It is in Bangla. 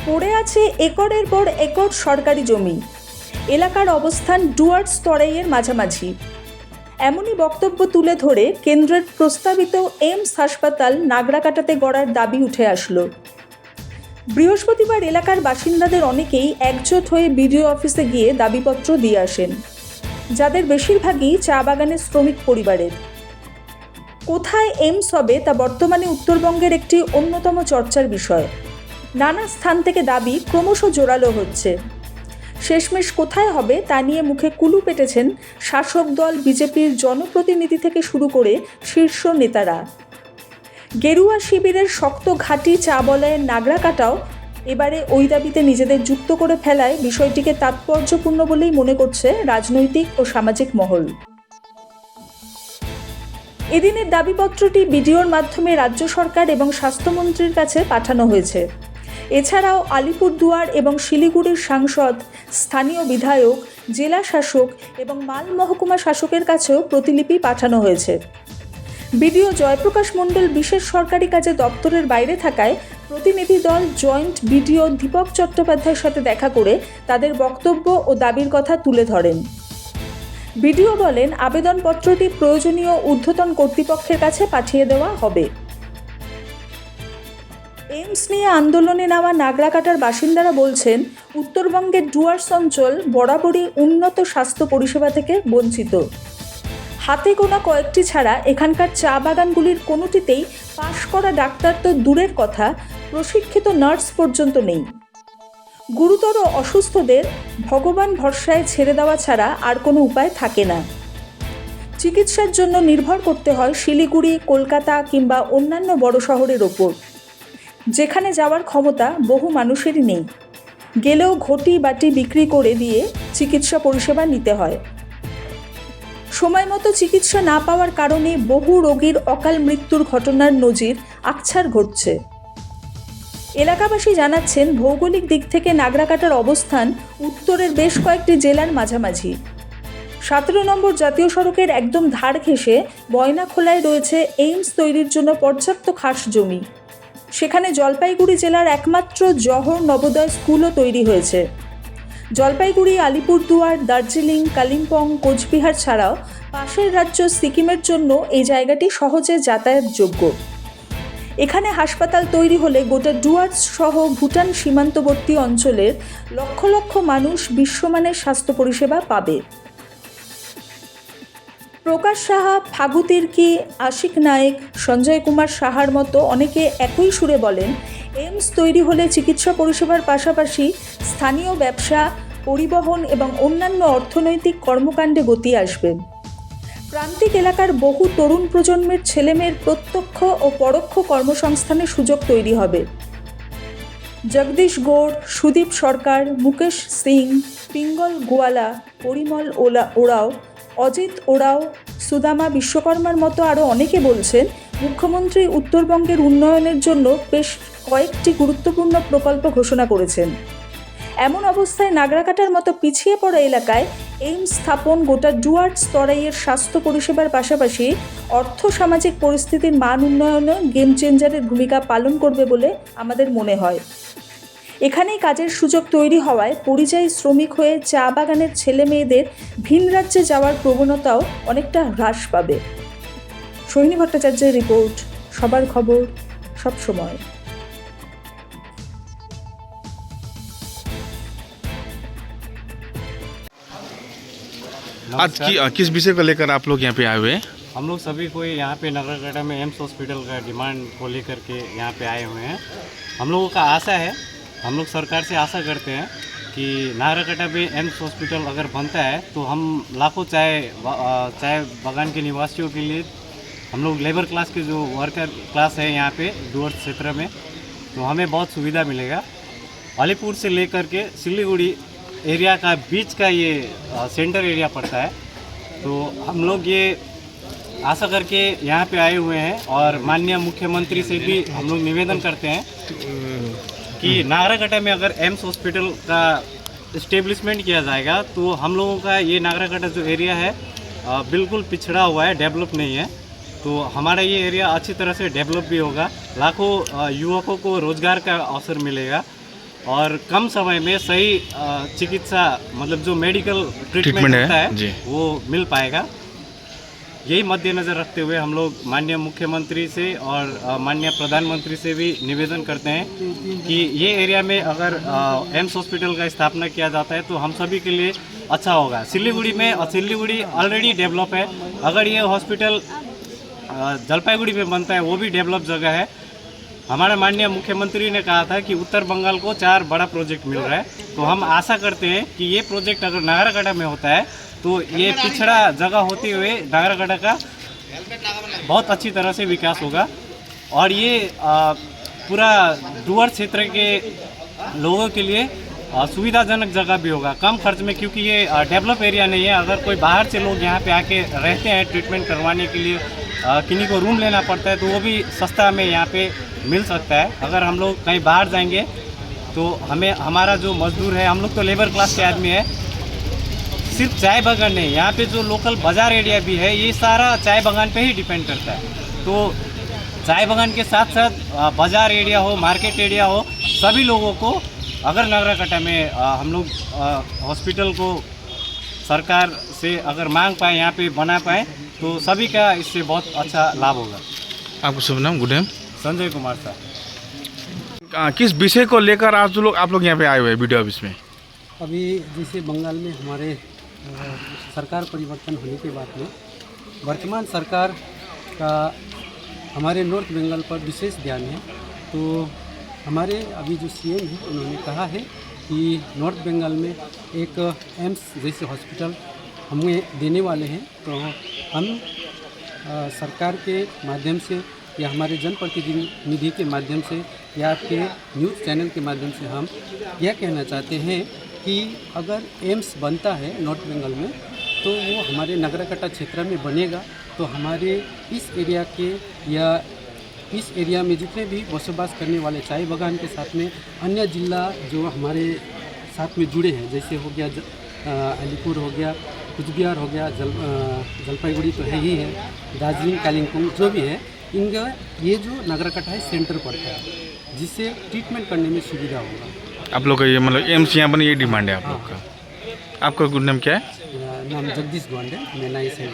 পড়ে আছে একরের পর একর সরকারি জমি। এলাকার অবস্থান ডুয়ার্স তরাইয়ের মাঝামাঝি। এমনই বক্তব্য তুলে ধরে কেন্দ্রের প্রস্তাবিত এইমস হাসপাতাল নাগরাকাটাতে গড়ার দাবি উঠে আসলো। বৃহস্পতিবার এলাকার বাসিন্দাদের অনেকেই একজোট হয়ে বিডিও অফিসে গিয়ে দাবিপত্র দিয়ে আসেন, যাদের বেশিরভাগই চা বাগানের শ্রমিক পরিবারের। কোথায় এইমস হবে তা বর্তমানে উত্তরবঙ্গের একটি অন্যতম চর্চার বিষয়। নানা স্থান থেকে দাবি ক্রমশ জোরালো হচ্ছে। শেষমেশ কোথায় হবে তা নিয়ে মুখে কুলু পেটেছেন শাসক দল বিজেপির জনপ্রতিনিধি থেকে শুরু করে শীর্ষ নেতারা। গেরুয়া শিবিরের শক্ত ঘাঁটি চা বলয়ের নাগরাকাটাও এবারে ওই দাবিতে নিজেদের যুক্ত করে ফেলায় বিষয়টিকে তাৎপর্যপূর্ণ বলেই মনে করছে রাজনৈতিক ও সামাজিক মহল। এদিনের দাবিপত্রটি বিডিওর মাধ্যমে রাজ্য সরকার এবং স্বাস্থ্যমন্ত্রীর কাছে পাঠানো হয়েছে। এছাড়াও আলিপুরদুয়ার এবং শিলিগুড়ির সাংসদ, স্থানীয় বিধায়ক, জেলা শাসক এবং মাল মহকুমা শাসকের কাছেও প্রতিলিপি পাঠানো হয়েছে। বিডিও জয়প্রকাশ মণ্ডল বিশেষ সরকারি কাজে দপ্তরের বাইরে থাকায় প্রতিনিধি দল জয়েন্ট বিডিও দীপক চট্টোপাধ্যায়ের সাথে দেখা করে তাদের বক্তব্য ও দাবির কথা তুলে ধরেন। বিডিও বলেন, আবেদনপত্রটি প্রয়োজনীয় ঊর্ধ্বতন কর্তৃপক্ষের কাছে পাঠিয়ে দেওয়া হবে। এইমস নিয়ে আন্দোলনে নেওয়া নাগরাকাটার বাসিন্দারা বলছেন, উত্তরবঙ্গের ডুয়ার্স অঞ্চল বরাবরই উন্নত স্বাস্থ্য পরিষেবা থেকে বঞ্চিত। হাতে গোনা কয়েকটি ছাড়া এখানকার চা বাগানগুলির কোনোটিতেই পাশ করা ডাক্তার তো দূরের কথা, প্রশিক্ষিত নার্স পর্যন্ত নেই। গুরুতর অসুস্থদের ভগবান ভরসায় ছেড়ে দেওয়া ছাড়া আর কোনো উপায় থাকে না। চিকিৎসার জন্য নির্ভর করতে হয় শিলিগুড়ি, কলকাতা কিংবা অন্যান্য বড় শহরের ওপর, যেখানে যাওয়ার ক্ষমতা বহু মানুষেরই নেই। গেলেও ঘটি বাটি বিক্রি করে দিয়ে চিকিৎসা পরিষেবা নিতে হয়। সময় মতো চিকিৎসা না পাওয়ার কারণে বহু রোগীর অকাল মৃত্যুর ঘটনার নজির আকছার ঘটছে। এলাকাবাসী জানাচ্ছেন, ভৌগোলিক দিক থেকে নাগরাকাটার অবস্থান উত্তরের বেশ কয়েকটি জেলার মাঝামাঝি। 17 নম্বর জাতীয় সড়কের একদম ধার ঘেঁষে বয়নাখোলায় রয়েছে এইমস তৈরির জন্য পর্যাপ্ত খাস জমি। সেখানে জলপাইগুড়ি জেলার একমাত্র জওহর নবোদয় স্কুলও তৈরি হয়েছে। জলপাইগুড়ি, আলিপুরদুয়ার, দার্জিলিং, কালিম্পং, কোচবিহার ছাড়াও পাশের রাজ্য সিকিমের জন্য এই জায়গাটি সহজে যাতায়াতযোগ্য। এখানে হাসপাতাল তৈরি হলে গোটা ডুয়ার্স সহ ভুটান সীমান্তবর্তী অঞ্চলের লক্ষ লক্ষ মানুষ বিশ্বমানের স্বাস্থ্য পরিষেবা পাবে। প্রকাশ সাহা, ফাগু তির্কি, আশিক নায়েক, সঞ্জয় কুমার সাহার মতো অনেকে একই সুরে বলেন, এইমস তৈরি হলে চিকিৎসা পরিষেবার পাশাপাশি স্থানীয় ব্যবসা, পরিবহন এবং অন্যান্য অর্থনৈতিক কর্মকাণ্ডে গতি আসবে। প্রান্তিক এলাকার বহু তরুণ প্রজন্মের ছেলেমেয়ের প্রত্যক্ষ ও পরোক্ষ কর্মসংস্থানের সুযোগ তৈরি হবে। জগদীশ গৌড়, সুদীপ সরকার, মুকেশ সিং, পিঙ্গল গোয়ালা, পরিমল ওরাও, অজিত ওরাও, সুদামা বিশ্বকর্মার মতো আরও অনেকে বলছেন, মুখ্যমন্ত্রী উত্তরবঙ্গের উন্নয়নের জন্য বেশ কয়েকটি গুরুত্বপূর্ণ প্রকল্প ঘোষণা করেছেন। এমন অবস্থায় নাগরাকাটার মতো পিছিয়ে পড়া এলাকায় এইমস স্থাপন গোটা ডুয়ার্স তরাইয়ের স্বাস্থ্য পরিষেবার পাশাপাশি অর্থ সামাজিক পরিস্থিতির মান উন্নয়নে গেম চেঞ্জারের ভূমিকা পালন করবে বলে আমাদের মনে হয়। এখানেই কাজের সুযোগ তৈরি হওয়ায় পরিযায়ী শ্রমিক হয়ে চা বাগানের ছেলে মেয়েদের ভিন রাজ্যে যাওয়ার প্রবণতাও অনেকটা হ্রাস পাবে। সোহিনী ভট্টাচার্যের রিপোর্ট, সবার খবর, সব সময়। आज किस विषय को लेकर आप लोग यहाँ पे आए हुए हैं? हम लोग सभी कोई यहाँ पे नगरकाटा में एम्स हॉस्पिटल का डिमांड को लेकर के यहाँ पे आए हुए हैं। हम लोगों का आशा है, हम लोग सरकार से आशा करते हैं कि नागरकाटा में एम्स हॉस्पिटल अगर बनता है तो हम लाखों चाय बागान के निवासियों के लिए, हम लोग लेबर क्लास के जो वर्कर क्लास है यहाँ पे डुअर्स क्षेत्र में, तो हमें बहुत सुविधा मिलेगा। अलीपुर से लेकर के सिलीगुड़ी एरिया का बीच का ये सेंटर एरिया पड़ता है, तो हम लोग ये आशा करके यहाँ पे आए हुए हैं और माननीय मुख्यमंत्री से भी हम लोग निवेदन करते हैं कि नागराकाटा में अगर एम्स हॉस्पिटल का इस्टेब्लिशमेंट किया जाएगा तो हम लोगों का ये नागराकाटा जो एरिया है बिल्कुल पिछड़ा हुआ है, डेवलप नहीं है, तो हमारा ये एरिया अच्छी तरह से डेवलप भी होगा, लाखों युवकों को रोज़गार का अवसर मिलेगा। और कम समय में सही चिकित्सा मतलब जो मेडिकल ट्रीटमेंट ट्रीटमेंट है, होता है जी। वो मिल पाएगा। यही मद्देनजर रखते हुए हम लोग माननीय मुख्यमंत्री से और माननीय प्रधानमंत्री से भी निवेदन करते हैं कि ये एरिया में अगर एम्स हॉस्पिटल का स्थापना किया जाता है तो हम सभी के लिए अच्छा होगा। सिलीगुड़ी में, और सिलीगुड़ी ऑलरेडी डेवलप है, अगर ये हॉस्पिटल जलपाईगुड़ी में बनता है वो भी डेवलप जगह है। हमारे माननीय मुख्यमंत्री ने कहा था कि उत्तर बंगाल को 4 बड़ा प्रोजेक्ट मिल रहा है, तो हम आशा करते हैं कि ये प्रोजेक्ट अगर नागराकाटा में होता है तो ये पिछड़ा जगह होते हुए नागराकाटा का बहुत अच्छी तरह से विकास होगा और ये पूरा डुअर क्षेत्र के लोगों के लिए सुविधाजनक जगह भी होगा कम खर्च में, क्योंकि ये डेवलप एरिया नहीं है। अगर कोई बाहर से लोग यहाँ पे आके रहते हैं ट्रीटमेंट करवाने के लिए, किन्हीं को रूम लेना पड़ता है तो वो भी सस्ता में यहाँ पे मिल सकता है। अगर हम लोग कहीं बाहर जाएंगे तो हमें, हमारा जो मजदूर है, हम लोग तो लेबर क्लास के आदमी है, सिर्फ चाय बागान नहीं, यहाँ पे जो लोकल बाज़ार एरिया भी है ये सारा चाय बागान पे ही डिपेंड करता है। तो चाय बागान के साथ साथ बाज़ार एरिया हो, मार्केट एरिया हो, सभी लोगों को अगर नागराकाटा में हम लोग हॉस्पिटल को सरकार से अगर मांग पाए, यहाँ पे बना पाए, तो सभी का इससे बहुत अच्छा लाभ होगा। आपको शुभ नाम? Good name? संजय कुमार साहब। किस विषय को लेकर आप लोग यहाँ पे आए हुए हैं वीडियो ऑफिस में? अभी जैसे बंगाल में हमारे सरकार परिवर्तन होने के बाद में वर्तमान सरकार का हमारे नॉर्थ बंगाल पर विशेष ध्यान है। तो हमारे अभी जो सीएम हैं उन्होंने कहा है कि नॉर्थ बंगाल में एक एम्स जैसे हॉस्पिटल हमें देने वाले हैं। तो हम सरकार के माध्यम से या हमारे जनप्रतिनिधि के माध्यम से या आपके न्यूज़ चैनल के माध्यम से हम यह कहना चाहते हैं कि अगर एम्स बनता है नॉर्थ बंगाल में तो वो हमारे नागराकाटा क्षेत्र में बनेगा, तो हमारे इस एरिया के या इस एरिया में जितने भी बसोबास करने वाले चाय बागान के साथ में अन्य जिला जो हमारे साथ में जुड़े हैं, जैसे हो गया अलीपुर हो गया, कुचबिहार हो गया, जलपाईगुड़ी तो है ही है, दार्जिलिंग, कालिम्पोंग जो भी है, इनका ये जो नागराकाटा है सेंटर पड़ता है, जिससे ट्रीटमेंट करने में सुविधा होगा। आप लोग का ये मतलब एम्स यहाँ बने, ये डिमांड है आप लोग का। आपका गुड नेम क्या है? नाम जगदीश गोंडे, मैं नाई से।